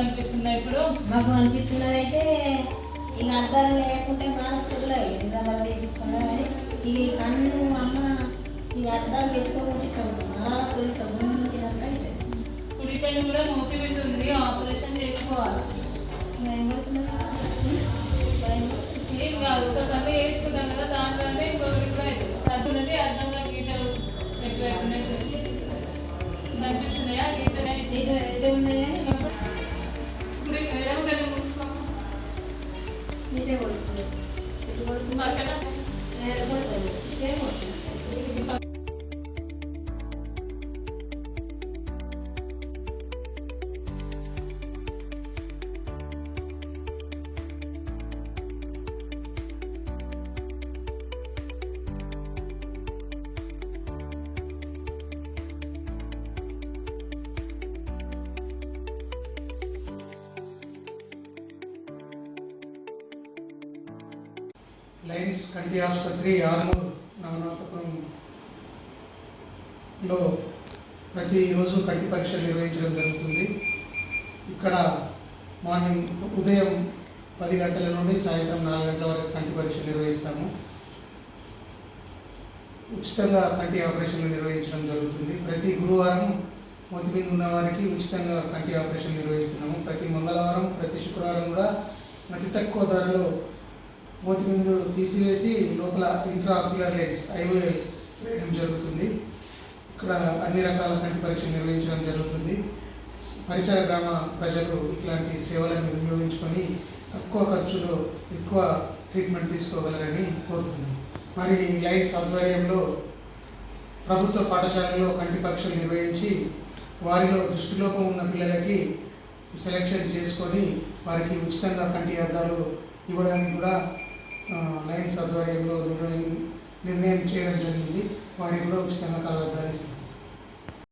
అనిపిస్తుంది ఇప్పుడు మాకు అనిపిస్తున్నది అయితే ఇక అద్దాలు లేకుంటే మానసుకులే ఇందాక తెప్పించుకున్నది ఇక కన్ను అమ్మ ఇక అద్దాలు పెట్టుకోకుండా చదువు అలా పోయి చదువుతున్నంత అయితే కుడి కన్ను కూడా మూతి మీద ఉంది, ఆపరేషన్ చేసుకోవాలి. ఏం కాదు, ఒక కన్ను వేసుకున్నాం కదా, దాంట్లోనే ఇంకొకటి కూడా అవుతుంది. అర్థున్నది అర్థంలో గీతలు ఎక్కువ కనిపిస్తున్నాయా? గీతలు ఇదే ఉన్నాయి కానీ ఇప్పుడు ఎడమ కన్ను మూసుకో. మీరే కొడుతుంది పక్కన కొడుతుంది ఇదే కొడుతుంది. లయన్స్ కంటి ఆసుపత్రి ఆర్మూర్ నవనాథపురంలో ప్రతిరోజు కంటి పరీక్షలు నిర్వహించడం జరుగుతుంది. ఇక్కడ మార్నింగ్ ఉదయం 10 గంటల నుండి సాయంత్రం 4 గంటల వరకు కంటి పరీక్షలు నిర్వహిస్తాము. ఉచితంగా కంటి ఆపరేషన్లు నిర్వహించడం జరుగుతుంది. ప్రతి గురువారం మోతిబిందు ఉన్న వారికి ఉచితంగా కంటి ఆపరేషన్ నిర్వహిస్తున్నాము. ప్రతి మంగళవారం, ప్రతి శుక్రవారం కూడా అతి తక్కువ ధరలో మోతిబిందు తీసివేసి లోపల ఇంట్రాక్యులర్ లెన్స్ IOL వేయడం జరుగుతుంది. ఇక్కడ అన్ని రకాల కంటి పరీక్షలు నిర్వహించడం జరుగుతుంది. పరిసర గ్రామ ప్రజలు ఇట్లాంటి సేవలను వినియోగించుకొని తక్కువ ఖర్చులో ఎక్కువ ట్రీట్మెంట్ తీసుకోగలరని కోరుతున్నాం. మరి లైన్స్ ఆధ్వర్యంలో ప్రభుత్వ పాఠశాలలో కంటి పరీక్షలు నిర్వహించి వారిలో దృష్టిలోపం ఉన్న పిల్లలకి సెలెక్షన్ చేసుకొని వారికి ఉచితంగా కంటి అద్దాలు ఇవ్వడానికి కూడా లయన్స్ ఆధ్వర్యంలో నిర్ణయం చేయడం జరిగింది. వారికి కూడా ఉచితంగా కళ్ళద్దాలు ఇస్తాం.